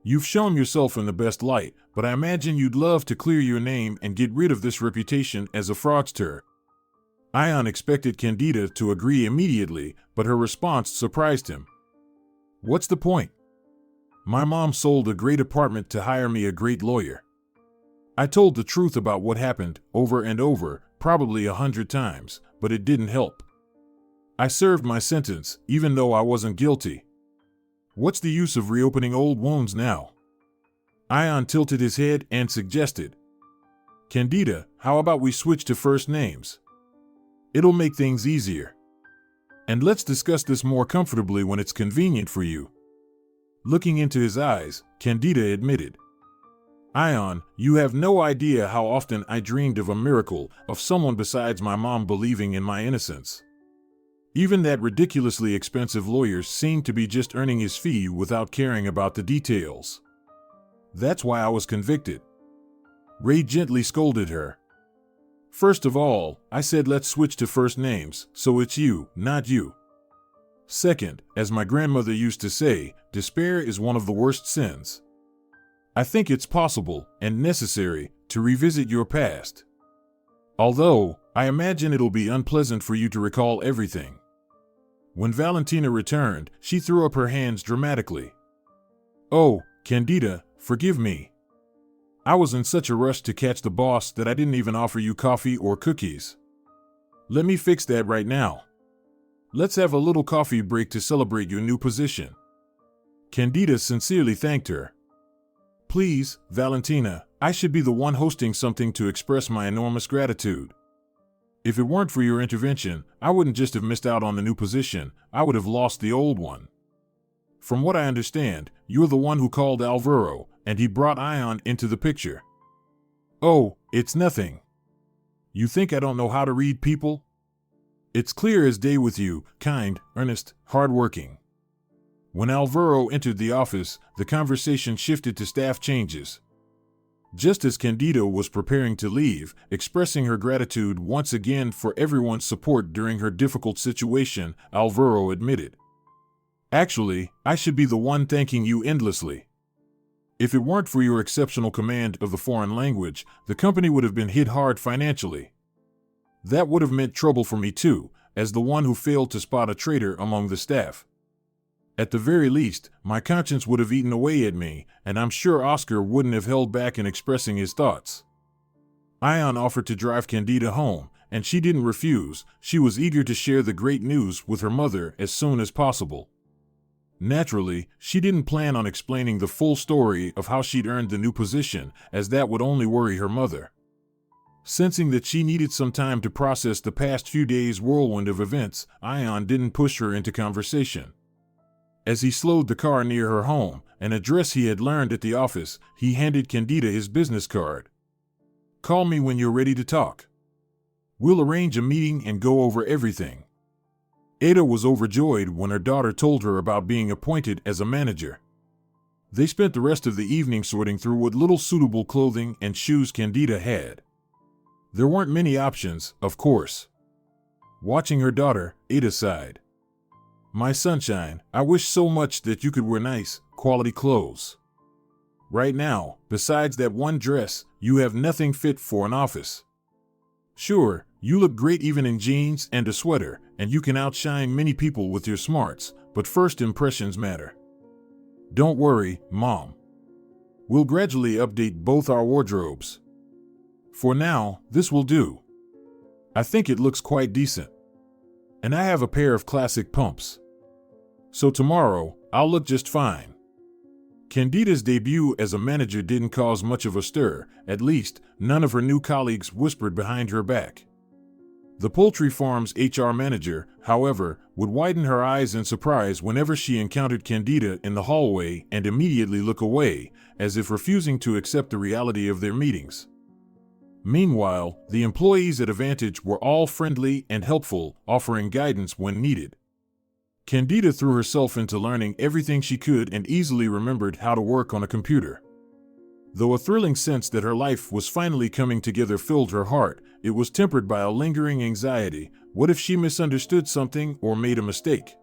You've shown yourself in the best light, but I imagine you'd love to clear your name and get rid of this reputation as a fraudster." Ion expected Candida to agree immediately, but her response surprised him. "What's the point? My mom sold a great apartment to hire me a great lawyer. I told the truth about what happened over and over, probably 100 times, but it didn't help. I served my sentence, even though I wasn't guilty. What's the use of reopening old wounds now?" Ion tilted his head and suggested, "Candida, how about we switch to first names? It'll make things easier. And let's discuss this more comfortably when it's convenient for you." Looking into his eyes, Candida admitted, "Ion, you have no idea how often I dreamed of a miracle, of someone besides my mom believing in my innocence. Even that ridiculously expensive lawyer seemed to be just earning his fee without caring about the details. That's why I was convicted." Ray gently scolded her. "First of all, I said let's switch to first names, so it's you, not you. Second, as my grandmother used to say, despair is one of the worst sins. I think it's possible, and necessary, to revisit your past. Although, I imagine it'll be unpleasant for you to recall everything." When Valentina returned, she threw up her hands dramatically. "Oh, Candida, forgive me. I was in such a rush to catch the boss that I didn't even offer you coffee or cookies. Let me fix that right now. Let's have a little coffee break to celebrate your new position." Candida sincerely thanked her. "Please, Valentina, I should be the one hosting something to express my enormous gratitude. If it weren't for your intervention, I wouldn't just have missed out on the new position, I would have lost the old one. From what I understand, you're the one who called Alvaro, and he brought Ion into the picture." "Oh, it's nothing. You think I don't know how to read people? It's clear as day with you, kind, earnest, hardworking." When Alvaro entered the office, the conversation shifted to staff changes. Just as Candida was preparing to leave, expressing her gratitude once again for everyone's support during her difficult situation, Alvaro admitted, "Actually, I should be the one thanking you endlessly. If it weren't for your exceptional command of the foreign language, the company would have been hit hard financially. That would have meant trouble for me too, as the one who failed to spot a traitor among the staff. At the very least, my conscience would have eaten away at me, and I'm sure Oscar wouldn't have held back in expressing his thoughts." Ion offered to drive Candida home, and she didn't refuse. She was eager to share the great news with her mother as soon as possible. Naturally, she didn't plan on explaining the full story of how she'd earned the new position, as that would only worry her mother. Sensing that she needed some time to process the past few days' whirlwind of events, Ion didn't push her into conversation. As he slowed the car near her home, an address he had learned at the office, he handed Candida his business card. "Call me when you're ready to talk. We'll arrange a meeting and go over everything." Ada was overjoyed when her daughter told her about being appointed as a manager. They spent the rest of the evening sorting through what little suitable clothing and shoes Candida had. There weren't many options, of course. Watching her daughter, Ada sighed. "My sunshine, I wish so much that you could wear nice, quality clothes. Right now, besides that one dress, you have nothing fit for an office. Sure, you look great even in jeans and a sweater, and you can outshine many people with your smarts, but first impressions matter. Don't worry, Mom. We'll gradually update both our wardrobes. For now, this will do. I think it looks quite decent. And I have a pair of classic pumps. So tomorrow, I'll look just fine." Candida's debut as a manager didn't cause much of a stir. At least, none of her new colleagues whispered behind her back. The poultry farm's HR manager, however, would widen her eyes in surprise whenever she encountered Candida in the hallway and immediately look away, as if refusing to accept the reality of their meetings. Meanwhile, the employees at Advantage were all friendly and helpful, offering guidance when needed. Candida threw herself into learning everything she could and easily remembered how to work on a computer. Though a thrilling sense that her life was finally coming together filled her heart, it was tempered by a lingering anxiety. What if she misunderstood something or made a mistake?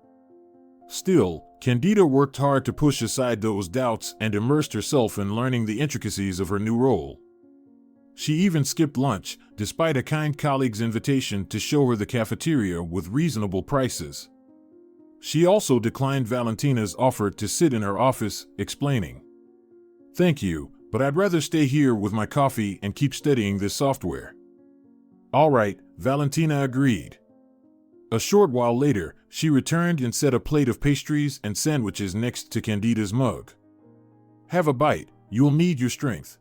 Still, Candida worked hard to push aside those doubts and immersed herself in learning the intricacies of her new role. She even skipped lunch, despite a kind colleague's invitation to show her the cafeteria with reasonable prices. She also declined Valentina's offer to sit in her office, explaining, "Thank you, but I'd rather stay here with my coffee and keep studying this software." "All right," Valentina agreed. A short while later, she returned and set a plate of pastries and sandwiches next to Candida's mug. "Have a bite, you'll need your strength."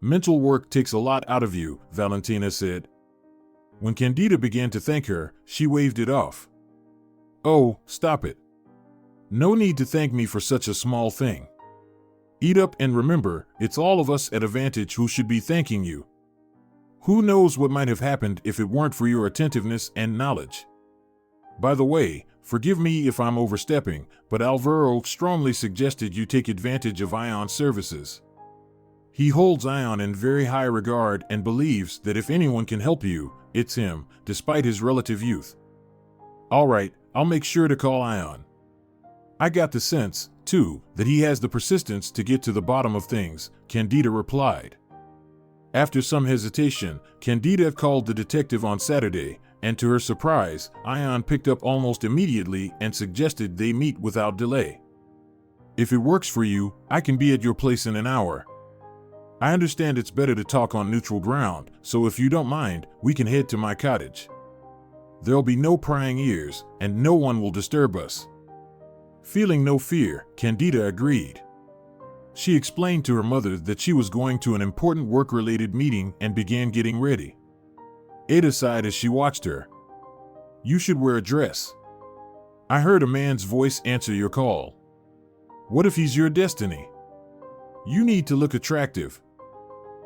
"Mental work takes a lot out of you," Valentina said. When Candida began to thank her, she waved it off. "Oh, stop it. No need to thank me for such a small thing. Eat up and remember, it's all of us at Advantage who should be thanking you. Who knows what might have happened if it weren't for your attentiveness and knowledge. By the way, forgive me if I'm overstepping, but Alvaro strongly suggested you take advantage of Ion's services. He holds Ion in very high regard and believes that if anyone can help you, it's him, despite his relative youth. All right, I'll make sure to call Ion. I got the sense, too, that he has the persistence to get to the bottom of things," Candida replied. After some hesitation, Candida called the detective on Saturday, and to her surprise, Ion picked up almost immediately and suggested they meet without delay. "If it works for you, I can be at your place in an hour. I understand it's better to talk on neutral ground, so if you don't mind, we can head to my cottage. There'll be no prying ears, and no one will disturb us." Feeling no fear, Candida agreed. She explained to her mother that she was going to an important work-related meeting and began getting ready. Ada sighed as she watched her. "You should wear a dress. I heard a man's voice answer your call. What if he's your destiny? You need to look attractive."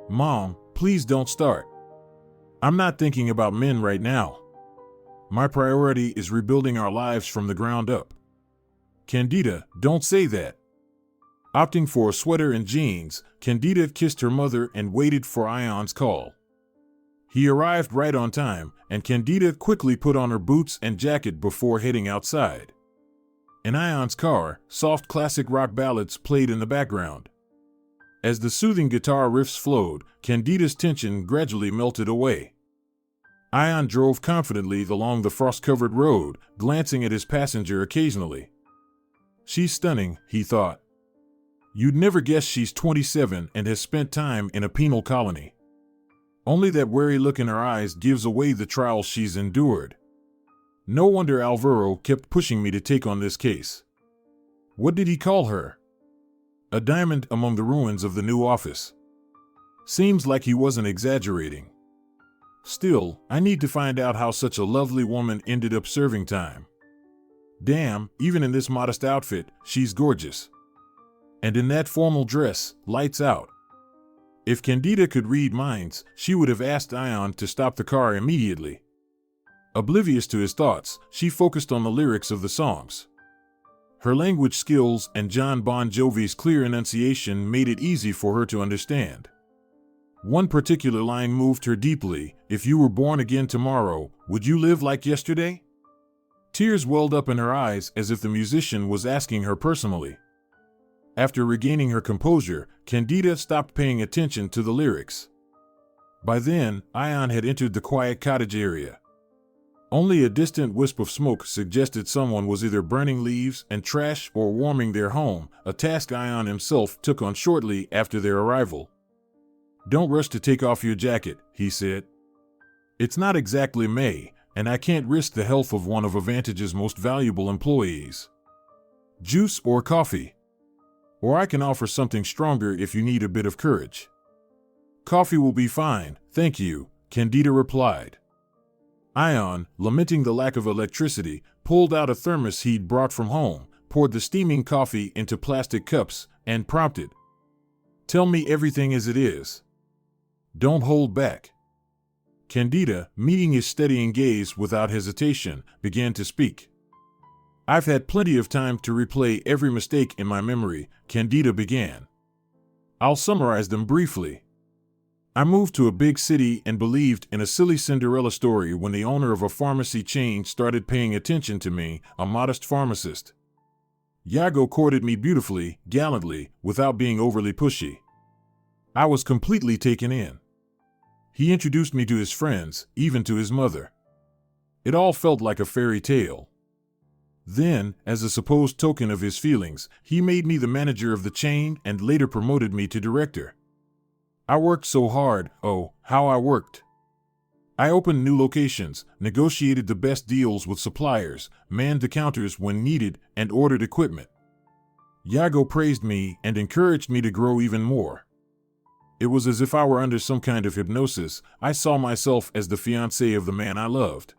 "Mom, please don't start. I'm not thinking about men right now. My priority is rebuilding our lives from the ground up." "Candida, don't say that." Opting for a sweater and jeans, Candida kissed her mother and waited for Ion's call. He arrived right on time, and Candida quickly put on her boots and jacket before heading outside. In Ion's car, soft classic rock ballads played in the background. As the soothing guitar riffs flowed, Candida's tension gradually melted away. Ion drove confidently along the frost-covered road, glancing at his passenger occasionally. "She's stunning," he thought. "You'd never guess she's 27 and has spent time in a penal colony. Only that wary look in her eyes gives away the trials she's endured. No wonder Alvaro kept pushing me to take on this case." What did he call her? A diamond among the ruins of the new office. Seems like he wasn't exaggerating. Still, I need to find out how such a lovely woman ended up serving time. Damn, even in this modest outfit, she's gorgeous. And in that formal dress, lights out. If Candida could read minds, she would have asked Ion to stop the car immediately. Oblivious to his thoughts, she focused on the lyrics of the songs. Her language skills and John Bon Jovi's clear enunciation made it easy for her to understand. One particular line moved her deeply. If you were born again tomorrow, would you live like yesterday? Tears welled up in her eyes as if the musician was asking her personally. After regaining her composure, Candida stopped paying attention to the lyrics. By then, Ion had entered the quiet cottage area. Only a distant wisp of smoke suggested someone was either burning leaves and trash or warming their home, a task Ion himself took on shortly after their arrival. "Don't rush to take off your jacket," he said. "It's not exactly May, and I can't risk the health of one of Avantage's most valuable employees. Juice or coffee? Or I can offer something stronger if you need a bit of courage." "Coffee will be fine, thank you," Candida replied. Ion, lamenting the lack of electricity, pulled out a thermos he'd brought from home, poured the steaming coffee into plastic cups, and prompted, "Tell me everything as it is. Don't hold back." Candida, meeting his steadying gaze without hesitation, began to speak. "I've had plenty of time to replay every mistake in my memory," Candida began. "I'll summarize them briefly. I moved to a big city and believed in a silly Cinderella story when the owner of a pharmacy chain started paying attention to me, a modest pharmacist. Yago courted me beautifully, gallantly, without being overly pushy. I was completely taken in. He introduced me to his friends, even to his mother. It all felt like a fairy tale. Then, as a supposed token of his feelings, he made me the manager of the chain and later promoted me to director. I worked so hard, oh, how I worked. I opened new locations, negotiated the best deals with suppliers, manned the counters when needed, and ordered equipment. Yago praised me and encouraged me to grow even more. It was as if I were under some kind of hypnosis. I saw myself as the fiancé of the man I loved.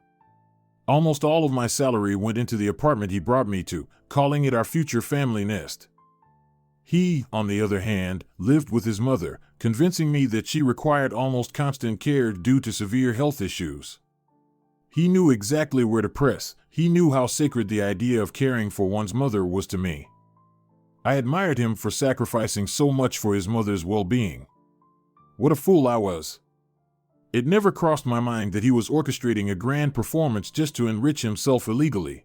Almost all of my salary went into the apartment he brought me to, calling it our future family nest. He, on the other hand, lived with his mother, convincing me that she required almost constant care due to severe health issues. He knew exactly where to press. He knew how sacred the idea of caring for one's mother was to me. I admired him for sacrificing so much for his mother's well-being. What a fool I was. It never crossed my mind that he was orchestrating a grand performance just to enrich himself illegally.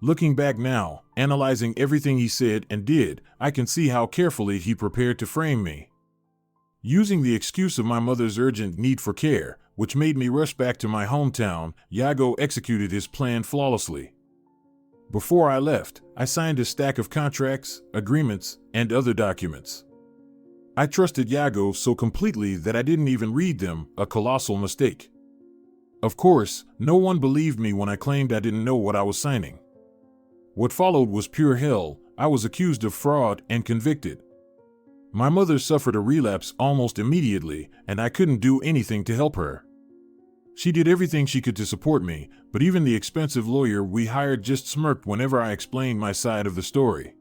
Looking back now, analyzing everything he said and did, I can see how carefully he prepared to frame me. Using the excuse of my mother's urgent need for care, which made me rush back to my hometown, Yago executed his plan flawlessly. Before I left, I signed a stack of contracts, agreements, and other documents. I trusted Yago so completely that I didn't even read them, a colossal mistake. Of course, no one believed me when I claimed I didn't know what I was signing. What followed was pure hell. I was accused of fraud and convicted. My mother suffered a relapse almost immediately, and I couldn't do anything to help her. She did everything she could to support me, but even the expensive lawyer we hired just smirked whenever I explained my side of the story.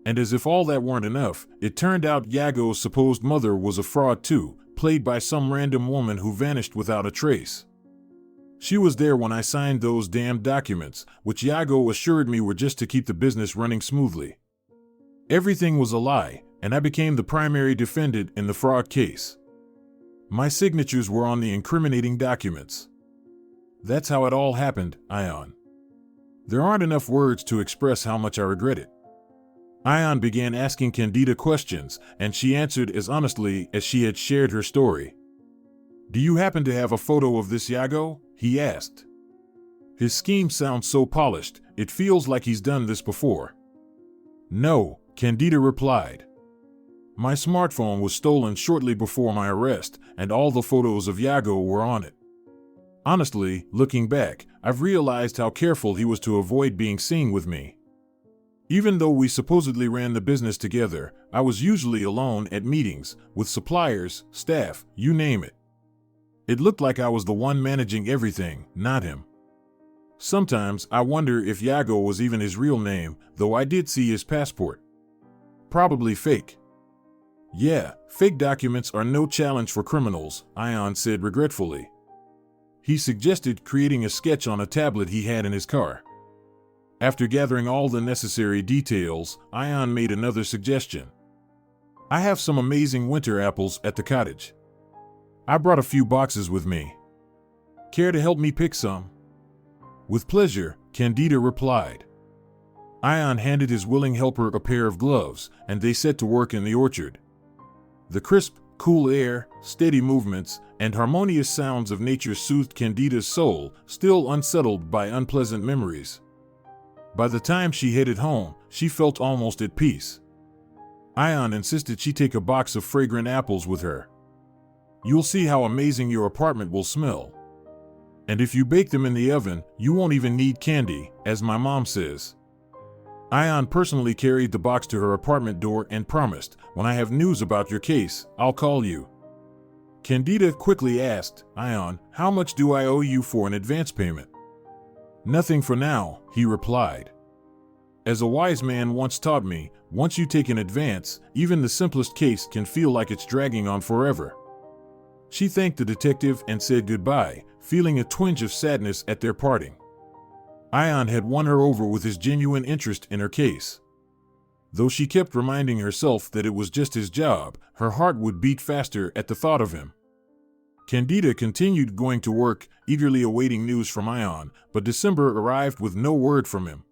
And as if all that weren't enough, it turned out Yago's supposed mother was a fraud too, played by some random woman who vanished without a trace. She was there when I signed those damned documents, which Yago assured me were just to keep the business running smoothly. Everything was a lie, and I became the primary defendant in the fraud case. My signatures were on the incriminating documents. That's how it all happened, Ion. There aren't enough words to express how much I regret it. Ion began asking Candida questions, and she answered as honestly as she had shared her story. "Do you happen to have a photo of this Yago?" he asked. "His scheme sounds so polished, it feels like he's done this before." "No," Candida replied. "My smartphone was stolen shortly before my arrest, and all the photos of Yago were on it. Honestly, looking back, I've realized how careful he was to avoid being seen with me. Even though we supposedly ran the business together, I was usually alone at meetings, with suppliers, staff, you name it. It looked like I was the one managing everything, not him. Sometimes I wonder if Yago was even his real name, though I did see his passport. Probably fake." "Yeah, fake documents are no challenge for criminals," Ion said regretfully. He suggested creating a sketch on a tablet he had in his car. After gathering all the necessary details, Ion made another suggestion. I have some amazing winter apples at the cottage. I brought a few boxes with me. Care to help me pick some? With pleasure, Candida replied. Ion handed his willing helper a pair of gloves, and they set to work in the orchard. The crisp, cool air, steady movements, and harmonious sounds of nature soothed Candida's soul, still unsettled by unpleasant memories. By the time she headed home, she felt almost at peace. Ion insisted she take a box of fragrant apples with her. You'll see how amazing your apartment will smell. And if you bake them in the oven, you won't even need candy, as my mom says. Ion personally carried the box to her apartment door and promised, when I have news about your case, I'll call you. Candida quickly asked, Ion, how much do I owe you for an advance payment? Nothing for now, he replied. As a wise man once taught me, once you take an advance, even the simplest case can feel like it's dragging on forever. She thanked the detective and said goodbye, feeling a twinge of sadness at their parting. Ion had won her over with his genuine interest in her case. Though she kept reminding herself that it was just his job, her heart would beat faster at the thought of him. Candida continued going to work, eagerly awaiting news from Ion, but December arrived with no word from him.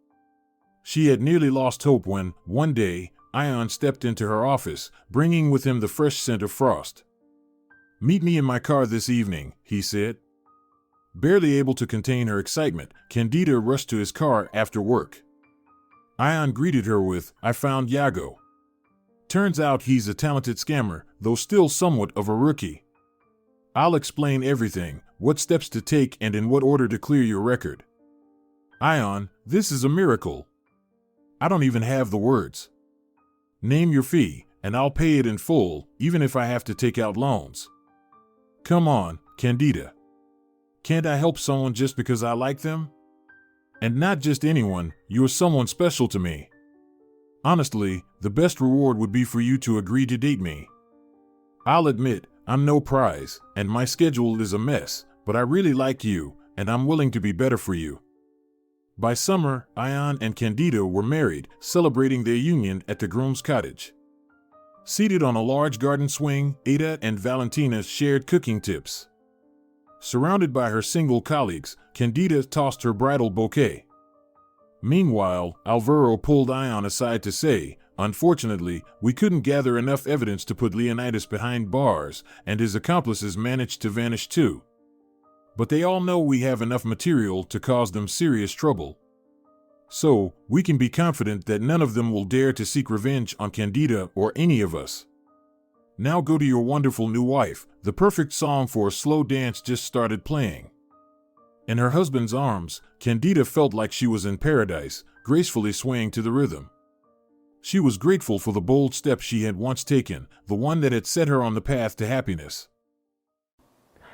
She had nearly lost hope when, one day, Ion stepped into her office, bringing with him the fresh scent of frost. Meet me in my car this evening, he said. Barely able to contain her excitement, Candida rushed to his car after work. Ion greeted her with, I found Yago. Turns out he's a talented scammer, though still somewhat of a rookie. I'll explain everything, what steps to take and in what order to clear your record. Ion, this is a miracle. I don't even have the words. Name your fee, and I'll pay it in full, even if I have to take out loans. Come on, Candida. Can't I help someone just because I like them? And not just anyone, you're someone special to me. Honestly, the best reward would be for you to agree to date me. I'll admit, I'm no prize, and my schedule is a mess, but I really like you, and I'm willing to be better for you. By summer, Ion and Candida were married, celebrating their union at the groom's cottage. Seated on a large garden swing, Ada and Valentina shared cooking tips. Surrounded by her single colleagues, Candida tossed her bridal bouquet. Meanwhile, Alvaro pulled Ion aside to say, unfortunately, we couldn't gather enough evidence to put Leonidas behind bars, and his accomplices managed to vanish too. But they all know we have enough material to cause them serious trouble. So, we can be confident that none of them will dare to seek revenge on Candida or any of us. Now go to your wonderful new wife. The perfect song for a slow dance just started playing. In her husband's arms, Candida felt like she was in paradise, gracefully swaying to the rhythm. She was grateful for the bold step she had once taken, the one that had set her on the path to happiness.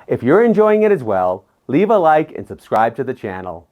If you're enjoying it as well, leave a like and subscribe to the channel.